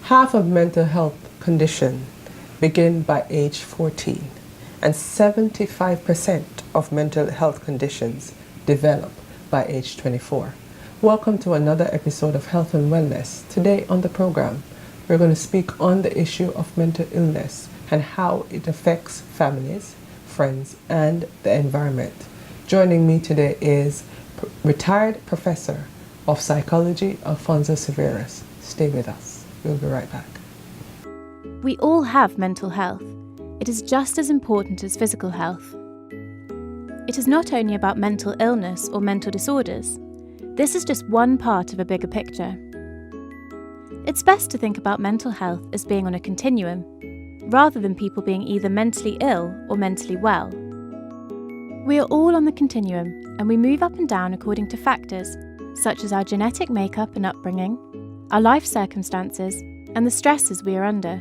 Half of mental health conditions begin by age 14, and 75% of mental health conditions develop by age 24. Welcome to another episode of Health and Wellness. Today on the program, we're going to speak on the issue of mental illness and how it affects families, friends, and the environment. Joining me today is retired professor of psychology, Alfonso Siverls. Stay with us. We'll be right back. We all have mental health. It is just as important as physical health. It is not only about mental illness or mental disorders. This is just one part of a bigger picture. It's best to think about mental health as being on a continuum, rather than people being either mentally ill or mentally well. We are all on the continuum, and we move up and down according to factors such as our genetic makeup and upbringing, our life circumstances, and the stresses we are under.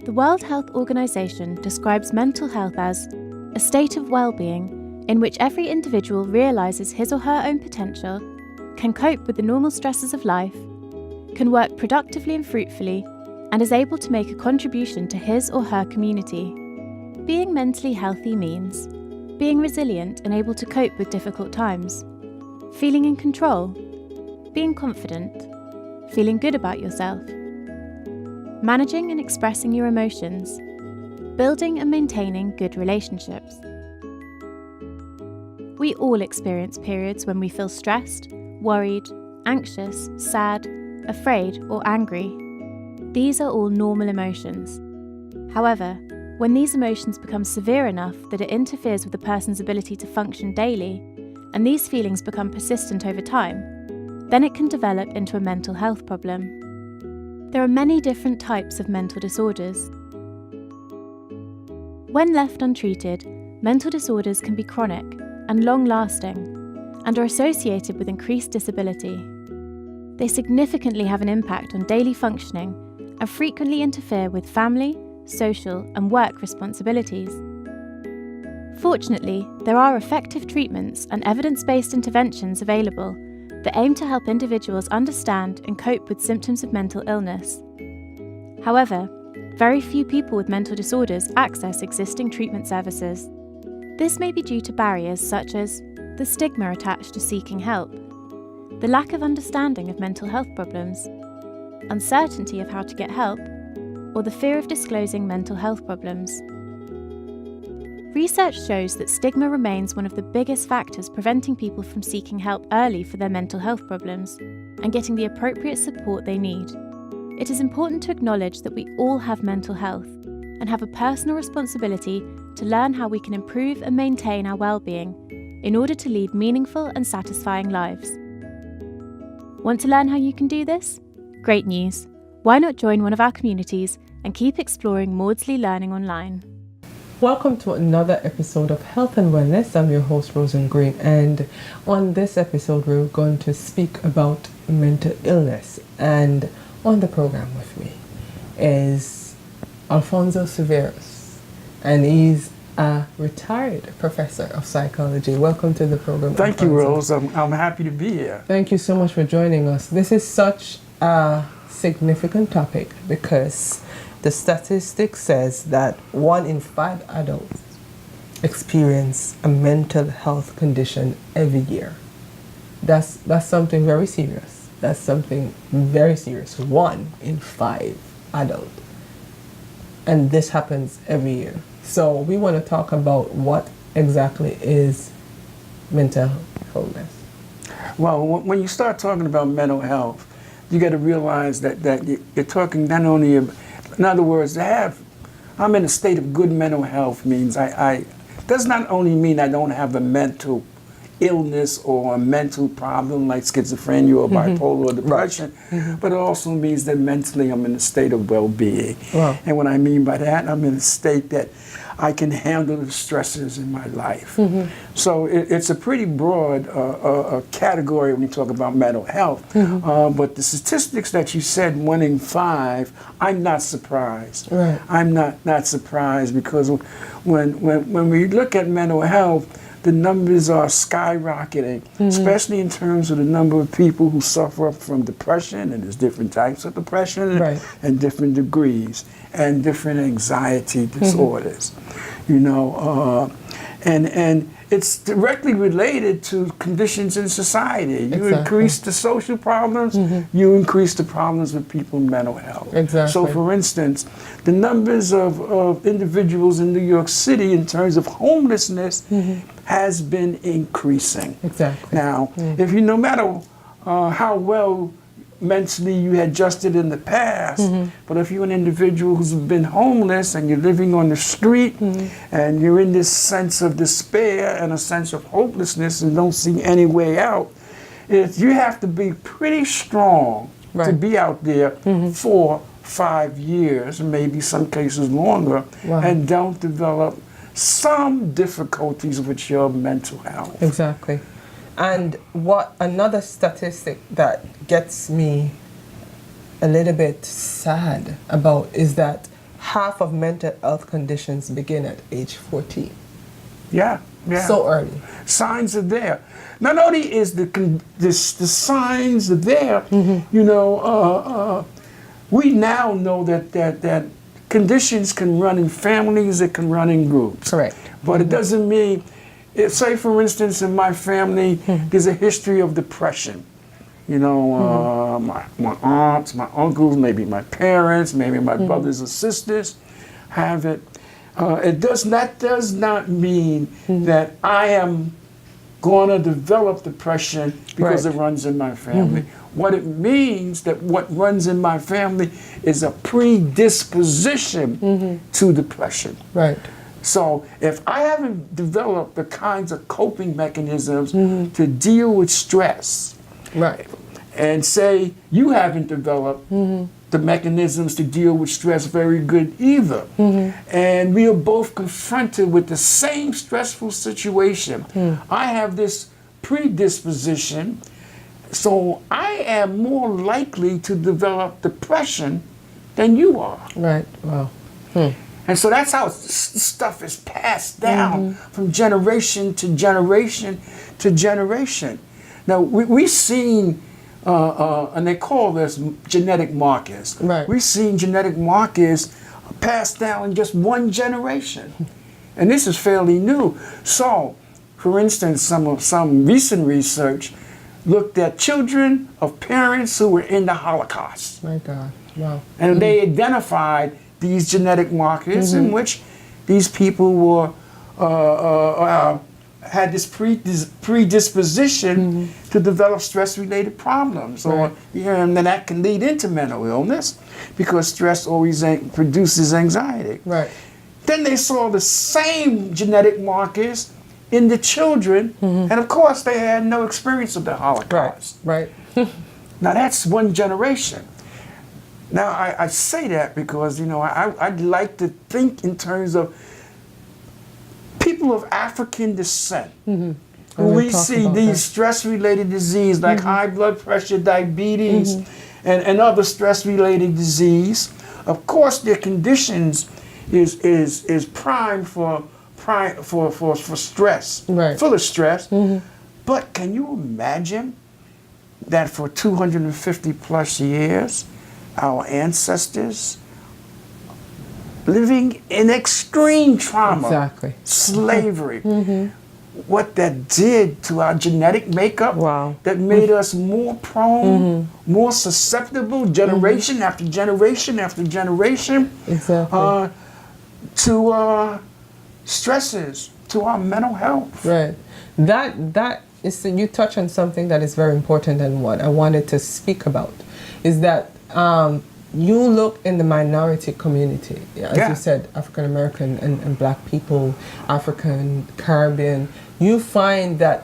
The World Health Organization describes mental health as a state of well-being in which every individual realizes his or her own potential, can cope with the normal stresses of life, can work productively and fruitfully, and is able to make a contribution to his or her community. Being mentally healthy means being resilient and able to cope with difficult times, feeling in control, being confident, feeling good about yourself, managing and expressing your emotions, building and maintaining good relationships. We all experience periods when we feel stressed, worried, anxious, sad, afraid, or angry. These are all normal emotions. However, when these emotions become severe enough that it interferes with a person's ability to function daily, and these feelings become persistent over time, then it can develop into a mental health problem. There are many different types of mental disorders. When left untreated, mental disorders can be chronic and long-lasting, and are associated with increased disability. They significantly have an impact on daily functioning and frequently interfere with family, social, and work responsibilities. Fortunately, there are effective treatments and evidence-based interventions available that aim to help individuals understand and cope with symptoms of mental illness. However, very few people with mental disorders access existing treatment services. This may be due to barriers such as the stigma attached to seeking help, the lack of understanding of mental health problems, uncertainty of how to get help, or the fear of disclosing mental health problems. Research shows that stigma remains one of the biggest factors preventing people from seeking help early for their mental health problems and getting the appropriate support they need. It is important to acknowledge that we all have mental health and have a personal responsibility to learn how we can improve and maintain our well-being in order to lead meaningful and satisfying lives. Want to learn how you can do this? Great news! Why not join one of our communities and keep exploring Maudsley Learning Online? Welcome to another episode of Health and Wellness. I'm your host, Rosen Green, and on this episode, we're going to speak about mental illness. And on the program with me is Alfonso Siverls, and he's a retired professor of psychology. Welcome to the program. Thank Alfonso. you, Rose. I'm happy to be here. Thank you so much for joining us. This is such a significant topic because the statistic says that 1 in 5 adults experience a mental health condition every year. That's something very serious. That's something very serious. 1 in 5 adults. And this happens every year. So we want to talk about what exactly is mental illness. Well, when you start talking about mental health, you got to realize that you're talking not only about, in other words, I'm in a state of good mental health means does not only mean I don't have a mental illness or a mental problem like schizophrenia or bipolar or depression, but it also means that mentally I'm in a state of well-being. Wow. And what I mean by that, I'm in a state that I can handle the stresses in my life. So it's a pretty broad category when you talk about mental health. But the statistics that you said, 1 in 5, I'm not surprised. Right. I'm not surprised because when we look at mental health, the numbers are skyrocketing, especially in terms of the number of people who suffer from depression, and there's different types of depression and different degrees and different anxiety disorders, you know, and it's directly related to conditions in society. You increase the social problems, you increase the problems with people's mental health. Exactly. So for instance, the numbers of individuals in New York City in terms of homelessness has been increasing. Exactly. Now, if you, no matter how well mentally you had adjusted in the past, but if you're an individual who's been homeless and you're living on the street and you're in this sense of despair and a sense of hopelessness and don't see any way out, you have to be pretty strong to be out there 4, 5 years, maybe some cases longer, and don't develop some difficulties with your mental health. Exactly. And what another statistic that gets me a little bit sad about is that half of mental health conditions begin at age 14. Yeah. So early. Signs are there. Not only is the signs are there, you know, we now know that conditions can run in families, it can run in groups. Correct. But it doesn't mean, say for instance in my family, there's a history of depression. You know, my aunts, my uncles, maybe my parents, maybe my brothers or sisters have it. That does not mean that I am going to develop depression because it runs in my family. What it means that what runs in my family is a predisposition to depression. Right. So if I haven't developed the kinds of coping mechanisms to deal with stress, and say you haven't developed the mechanisms to deal with stress very good either, and we are both confronted with the same stressful situation, I have this predisposition, so I am more likely to develop depression than you are. Right. Wow. And so that's how stuff is passed down from generation to generation to generation. Now, we've seen, and they call this genetic markers. Right. We've seen genetic markers passed down in just one generation. And this is fairly new. So, for instance, some recent research looked at children of parents who were in the Holocaust. My God. Wow. And they identified these genetic markers in which these people were had this predisposition to develop stress-related problems, and then that can lead into mental illness because stress always produces anxiety. Right. Then they saw the same genetic markers in the children, and of course they had no experience of the Holocaust. Right. Now that's one generation. Now, I say that because, you know, I'd like to think in terms of people of African descent. We see these stress-related diseases like high blood pressure, diabetes, and other stress-related disease. Of course, their conditions is primed for stress, full of stress. But can you imagine that for 250 plus years, our ancestors living in extreme trauma, slavery, what that did to our genetic makeup, that made us more prone, more susceptible, generation after generation after generation, to stresses, to our mental health. Right. That is, you touch on something that is very important, and what I wanted to speak about is that you look in the minority community, as you said, African American and black people, African, Caribbean, you find that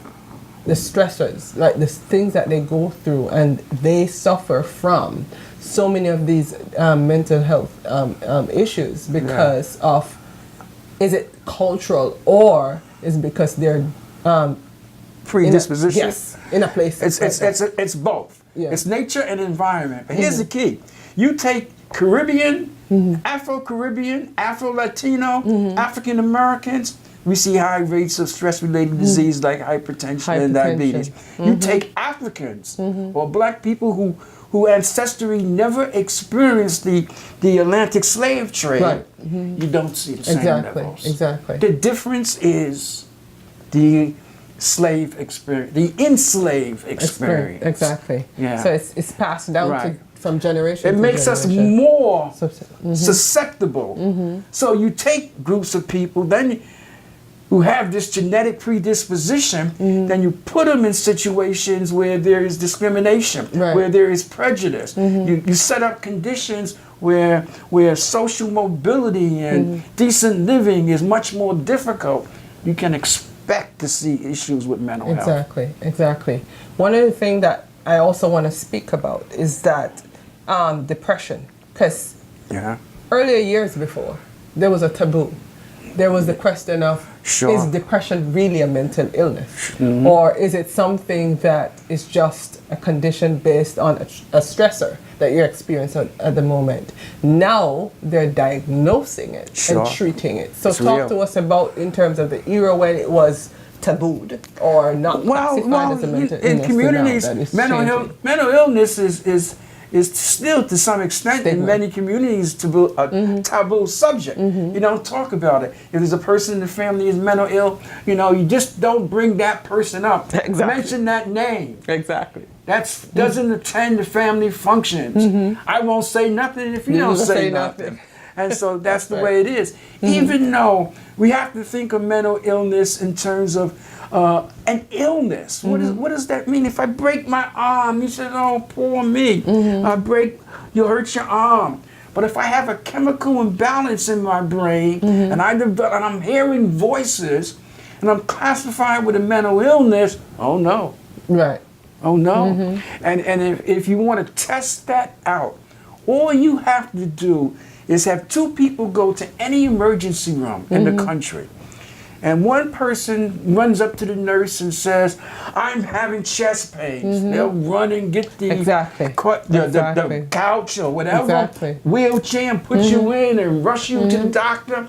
the stressors, like the things that they go through, and they suffer from so many of these mental health issues because of, is it cultural or is it because they're predisposition? In a place. It's both. It's nature and environment. But here's the key. You take Caribbean, Afro-Caribbean, Afro-Latino, African Americans, we see high rates of stress-related disease like hypertension and diabetes. You take Africans or black people who ancestrally never experienced the Atlantic slave trade, Right. you don't see the same levels. Exactly. The difference is the slave experience, the enslaved experience. Exactly. Yeah. So it's passed down Right. from generation It to makes us generation. more Mm-hmm. susceptible. So you take groups of people then who have this genetic predisposition, then you put them in situations where there is discrimination, Right. where there is prejudice. You set up conditions where social mobility and decent living is much more difficult. You can expect to see issues with mental health. Exactly. One of the things that I also want to speak about is that depression, because Yeah. earlier years before, there was a taboo. There was the question of, Sure. is depression really a mental illness? Or is it something that is just a condition based on a stressor that you're experiencing at the moment? Now they're diagnosing it Sure. and treating it. So It's talk real. to us about in terms of the era when it was tabooed or not classified as a mental illness. in to communities, now that it's mental changing. mental illness is still to some extent in Stigma. many communities a taboo subject. You don't talk about it. If there's a person in the family is mental ill, you just don't bring that person up. Exactly. Mention that name. Exactly. That doesn't attend the family functions. I won't say nothing if you don't say nothing. And so that's the way it is. Even though we have to think of mental illness in terms of an illness. What does that mean? If I break my arm, you said, oh, poor me. You'll hurt your arm. But if I have a chemical imbalance in my brain and I'm hearing voices and I'm classified with a mental illness, oh no. Right. Oh no. And if you want to test that out, all you have to do is have two people go to any emergency room in the country. And one person runs up to the nurse and says, I'm having chest pains. They'll run and get the the couch or whatever, wheelchair and put you in and rush you to the doctor.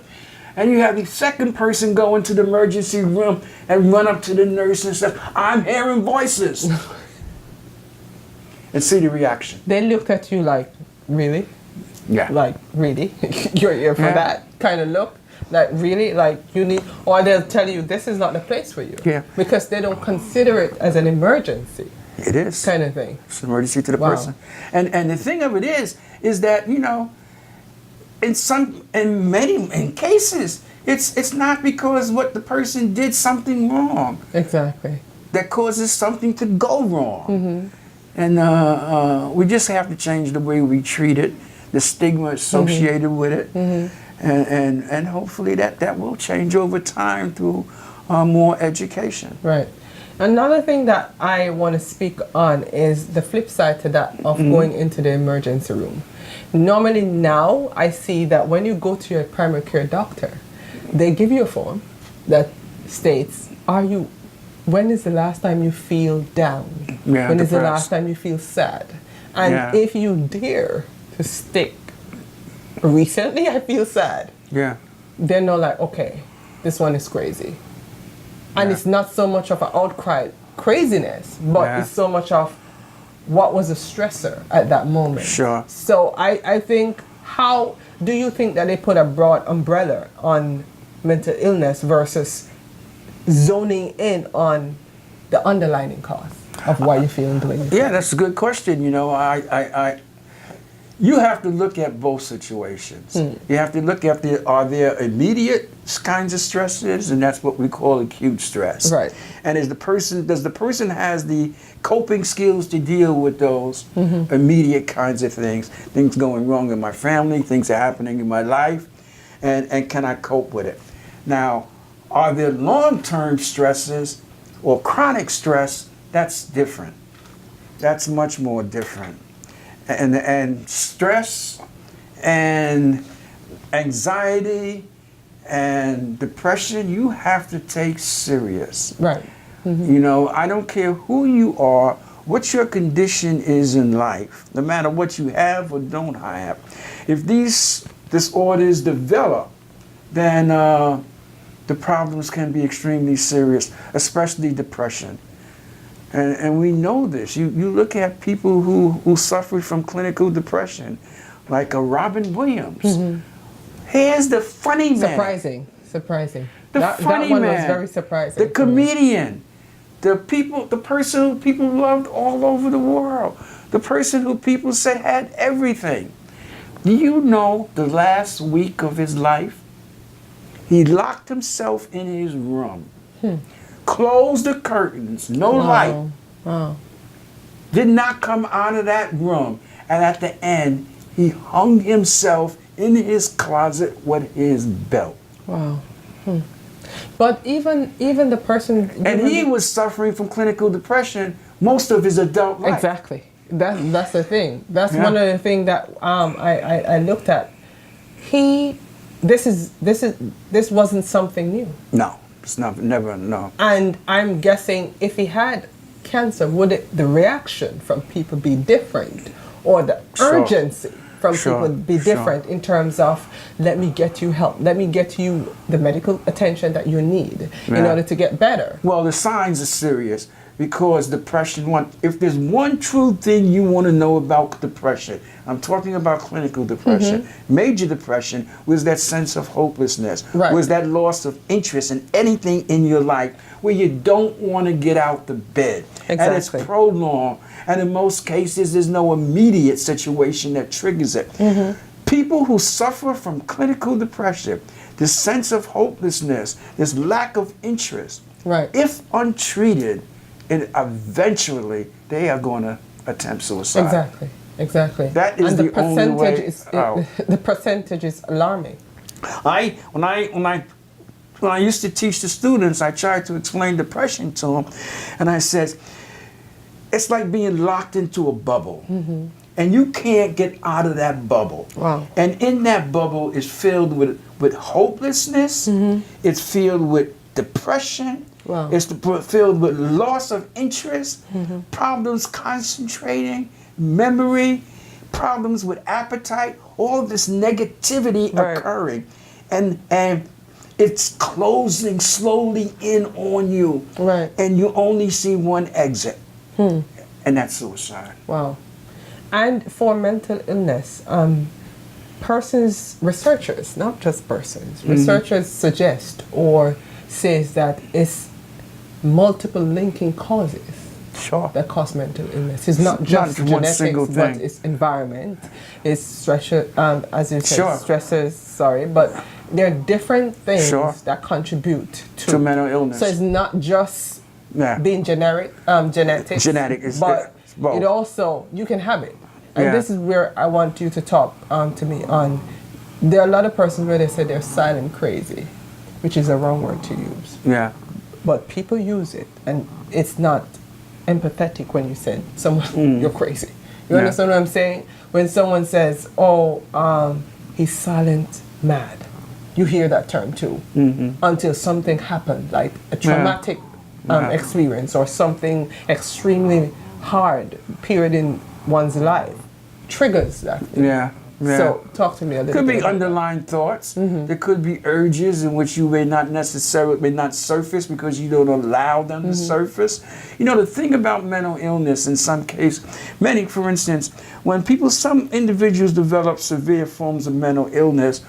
And you have the second person go into the emergency room and run up to the nurse and say, I'm hearing voices. And see the reaction. They looked at you like, really? Yeah. Like, really? You're here for that kind of look? Like, really? Like, you need... Or they'll tell you, this is not the place for you. Yeah. Because they don't consider it as an emergency. It is. Kind of thing. It's an emergency to the person. And the thing of it is that, in many cases, it's not because what the person did something wrong. Exactly. That causes something to go wrong. And we just have to change the way we treat it, the stigma associated with it, and hopefully that will change over time through more education. Right. Another thing that I want to speak on is the flip side to that of going into the emergency room. Normally now I see that when you go to your primary care doctor, they give you a form that states, when is the last time you feel down? Yeah, when is the depressed. last time you feel sad? And if you dare to stick, recently I feel sad, Yeah. then they're like, okay, this one is crazy. And it's not so much of an outcry craziness, but it's so much of what was a stressor at that moment. Sure. So I think, how do you think that they put a broad umbrella on mental illness versus zoning in on the underlying cause of why you're feeling the way you feel? Yeah, that's a good question. You have to look at both situations. You have to look at are there immediate kinds of stresses, and that's what we call acute stress. Right. And does the person has the coping skills to deal with those immediate kinds of things going wrong in my family, things are happening in my life, and can I cope with it? Now, are there long-term stresses or chronic stress? That's different. That's much more different. And stress and anxiety and depression, you have to take serious. Right. I don't care who you are, what your condition is in life, no matter what you have or don't have. If these disorders develop, then the problems can be extremely serious, especially depression. And we know this. You look at people who suffer from clinical depression, like a Robin Williams. Here's the funny man. Surprising. That one man, was very surprising. The comedian, the person who people loved all over the world, the person who people said had everything. Do you know the last week of his life, he locked himself in his room, closed the curtains, no light, did not come out of that room, and at the end, he hung himself in his closet with his belt. Wow. But even the person... And he was suffering from clinical depression most of his adult life. Exactly. That's the thing. That's one of the things that I looked at. This wasn't something new. No, it's never, no. And I'm guessing if he had cancer, would the reaction from people be different? Or the urgency from people be different in terms of, let me get you help, let me get you the medical attention that you need in order to get better? Well, the signs are serious because depression, if there's one true thing you want to know about depression, I'm talking about clinical depression. Major depression was that sense of hopelessness, was that loss of interest in anything in your life where you don't want to get out the bed. And it's prolonged. And in most cases, there's no immediate situation that triggers it. People who suffer from clinical depression, this sense of hopelessness, this lack of interest, if untreated, eventually they are going to attempt suicide. Exactly. That is the only way out. The percentage is alarming. When I used to teach the students, I tried to explain depression to them, and I said, it's like being locked into a bubble, and you can't get out of that bubble. And in that bubble is filled with hopelessness, it's filled with depression, it's filled with loss of interest, problems concentrating, memory, problems with appetite, all this negativity occurring. And it's closing slowly in on you. And you only see one exit. And that's suicide. Wow. And for mental illness, researchers, not just persons, researchers suggest or says that it's multiple linking causes that cause mental illness. It's not just genetics, but it's environment, it's stressor, as you said, stressors, but there are different things that contribute to mental illness. So it's not just being genetics, but it also, you can have it. And this is where I want you to talk to me on, there are a lot of persons where they say they're silent crazy, which is a wrong word to use. But people use it, and it's not empathetic when you say someone, you're crazy. You understand what I'm saying? When someone says, he's silent mad, you hear that term too, until something happened, like a traumatic experience or something extremely hard period in one's life triggers that thing. So talk to me a little bit. Could be underlying thoughts. There could be urges in which you may not surface because you don't allow them to surface. You know, the thing about mental illness in some cases, for instance, when some individuals develop severe forms of mental illness,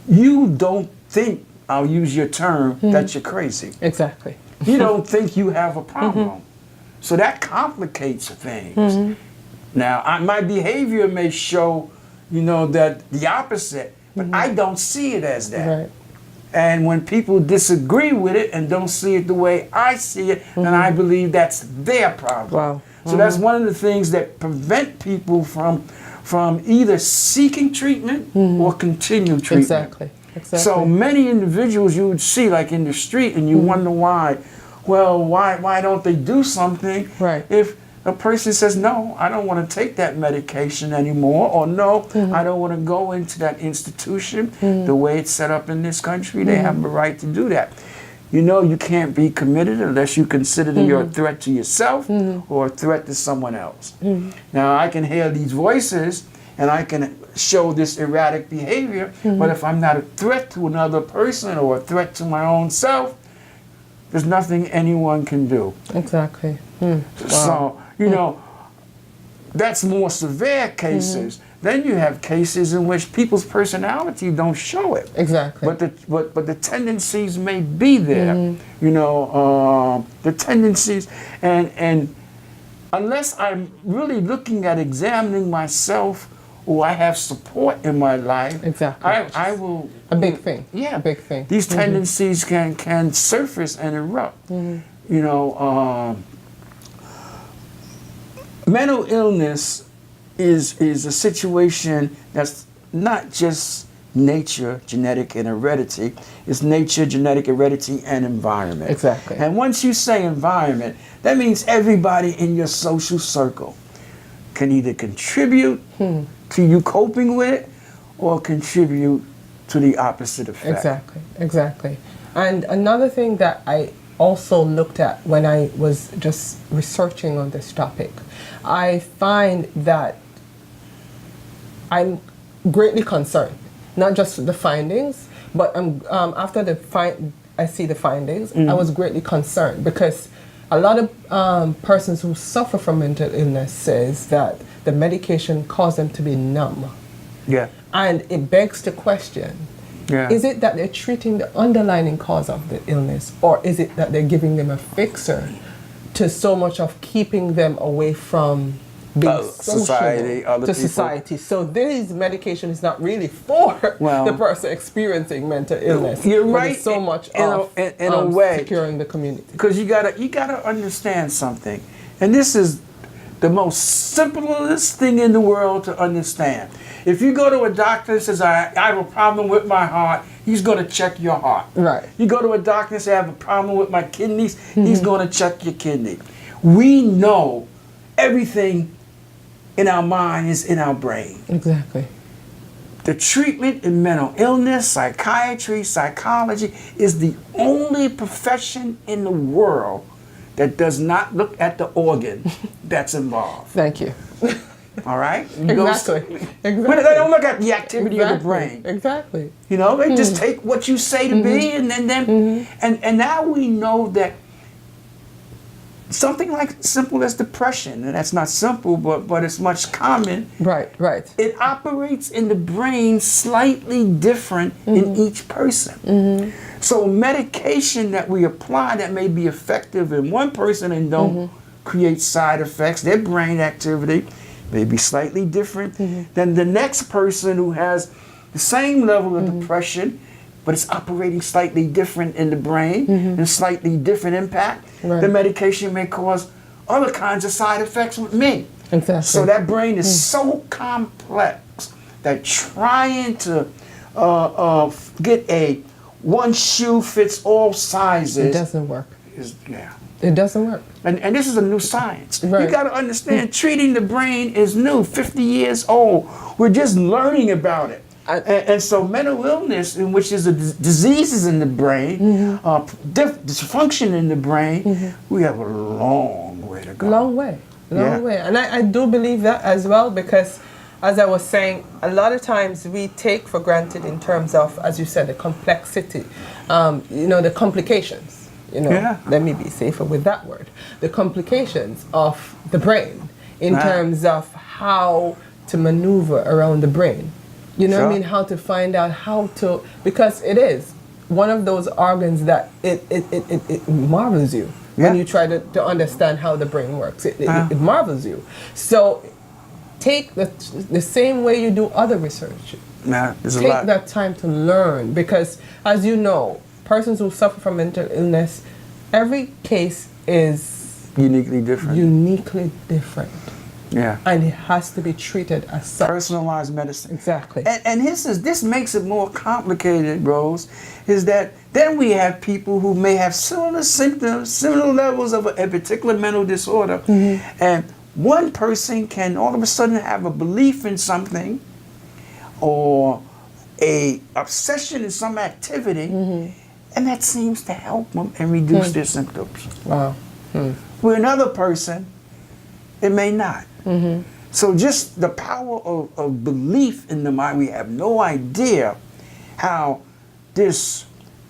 you don't think, I'll use your term, that you're crazy. Exactly. You don't think you have a problem. So that complicates things. Now, my behavior may show, that the opposite, but I don't see it as that. And when people disagree with it and don't see it the way I see it, then I believe that's their problem. So that's one of the things that prevent people from either seeking treatment or continue treatment. So many individuals you would see like in the street and you wonder why. Well, why don't they do something? If a person says, no, I don't want to take that medication anymore, or no, I don't want to go into that institution. The way it's set up in this country, they have the right to do that. You can't be committed unless you consider that you're a threat to yourself or a threat to someone else. Now, I can hear these voices and I can show this erratic behavior, but if I'm not a threat to another person or a threat to my own self, there's nothing anyone can do. Exactly. Wow. So, you know, that's more severe cases. Then you have cases in which people's personality don't show it. Exactly. But the tendencies may be there. You know, the tendencies, and unless I'm really looking at examining myself, or I have support in my life, Exactly. I will. A big thing. Yeah, A big thing. These tendencies can surface and erupt. You know, mental illness is a situation that's not just nature, genetic, and heredity. It's nature, genetic, heredity, and environment. Exactly. And once you say environment, that means everybody in your social circle can either contribute to you coping with it or contribute to the opposite effect. Exactly, exactly. And another thing that I also looked at when I was just researching on this topic, I find that I'm greatly concerned, not just the findings, but after I see the findings, I was greatly concerned because a lot of persons who suffer from mental illness says that the medication caused them to be numb. Yeah. And it begs the question, is it that they're treating the underlying cause of the illness, or is it that they're giving them a fixer to so much of keeping them away from being society, other to people. society? So this medication is not really for the person experiencing mental illness. You're but right. It's so much in a way, securing the community. Because you gotta understand something, and this is the most simplest thing in the world to understand. If you go to a doctor and says, I have a problem with my heart, he's going to check your heart. Right. You go to a doctor and say, I have a problem with my kidneys, he's going to check your kidney. We know everything in our mind is in our brain. Exactly. The treatment in mental illness, psychiatry, psychology is the only profession in the world that does not look at the organ that's involved. Thank you. All right? Exactly. They don't look at the activity of the brain. Exactly. You know, they just take what you say to be, and then and now we know that something like simple as depression, and that's not simple, but it's much common. Right. It operates in the brain slightly different in each person. So medication that we apply that may be effective in one person and don't create side effects, their brain activity may be slightly different than the next person who has the same level of depression, but it's operating slightly different in the brain and slightly different impact. Right. The medication may cause other kinds of side effects with me. Exactly. So that brain is so complex that trying to get a one shoe fits all sizes, it doesn't work. It doesn't work. And this is a new science. Right. You got to understand, treating the brain is new, 50 years old. We're just learning about it. And so mental illness, in which is diseases in the brain, dysfunction in the brain, we have a long way to go. Long way. And I do believe that as well, because as I was saying, a lot of times we take for granted in terms of, as you said, the complexity, the complications. Let me be safer with that word. The complications of the brain in terms of how to maneuver around the brain. You know what I mean? How to find out how to, because it is one of those organs that it marvels you when you try to understand how the brain works. It marvels you. So take the same way you do other research. Take that time to learn, because as you know, persons who suffer from mental illness, every case is uniquely different. Yeah. And it has to be treated as such. Personalized medicine. Exactly. And this makes it more complicated, Rose, is that then we have people who may have similar symptoms, similar levels of a particular mental disorder, and one person can all of a sudden have a belief in something or a obsession in some activity, and that seems to help them and reduce their symptoms. Wow. With another person, it may not. So just the power of belief in the mind, we have no idea how this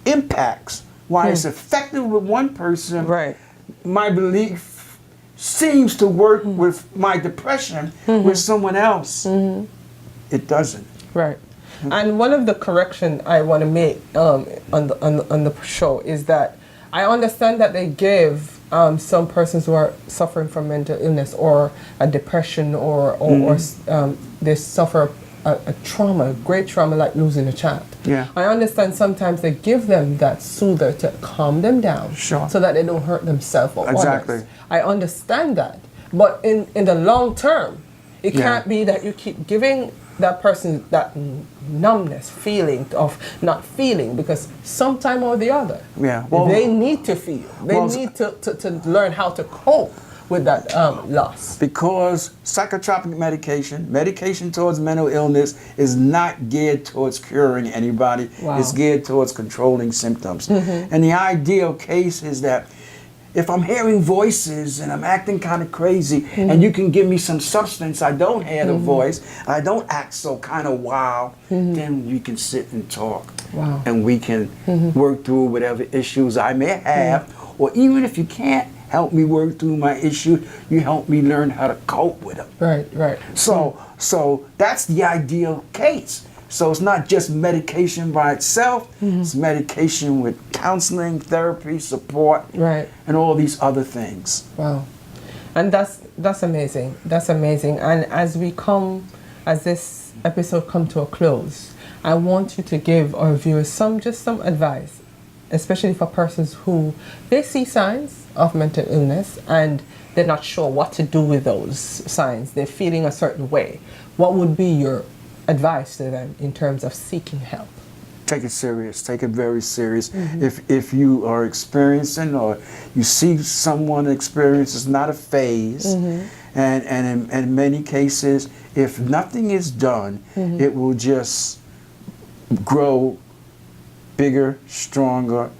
impacts. Why it's effective with one person, Right. my belief seems to work with my depression with someone else. It doesn't. Right. And one of the correction I want to make on the show is that I understand that they give some persons who are suffering from mental illness or a depression or they suffer a trauma, great trauma like losing a child. Yeah. I understand sometimes they give them that soother to calm them down Sure. so that they don't hurt themselves or Exactly. others. I understand that. But in the long term, it Yeah. can't be that you keep giving that person that numbness feeling of not feeling, because sometime or the other, Yeah. Well, they need to feel. They well, need to learn how to cope with that loss. because psychotropic medication towards mental illness is not geared towards curing anybody. Wow. It's geared towards controlling symptoms. And the ideal case is that if I'm hearing voices and I'm acting kind of crazy and you can give me some substance, I don't hear the voice, I don't act so kind of wild, then we can sit and talk. Wow. And we can work through whatever issues I may have, or even if you can't help me work through my issue, you help me learn how to cope with them. Right, right. So that's the ideal case. So it's not just medication by itself, it's medication with counseling, therapy, support, Right. and all these other things. Wow. And that's amazing. That's amazing. And as this episode come to a close, I want you to give our viewers some advice, especially for persons who they see signs of mental illness and they're not sure what to do with those signs. They're feeling a certain way. What would be your advice to them in terms of seeking help? Take it serious. Take it very serious. If you are experiencing or you see someone experience, it's not a phase. And in many cases, if nothing is done, it will just grow bigger, stronger,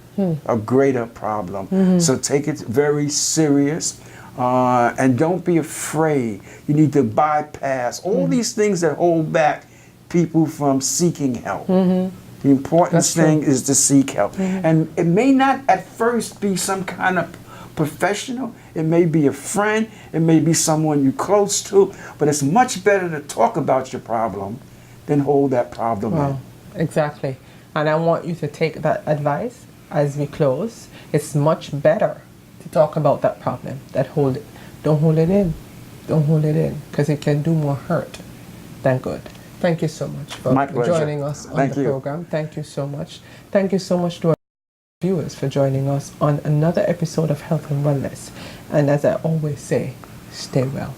a greater problem. So take it very serious. And don't be afraid. You need to bypass all these things that hold back people from seeking help. The important thing is to seek help. And it may not at first be some kind of professional. It may be a friend. It may be someone you're close to. But it's much better to talk about your problem than hold that problem in. Exactly. And I want you to take that advice as we close. It's much better to talk about that problem than hold it. Don't hold it in. Don't hold it in, because it can do more hurt than good. Thank you so much for joining us on the program. Thank you so much. Thank you so much to our viewers for joining us on another episode of Health and Wellness. And as I always say, stay well.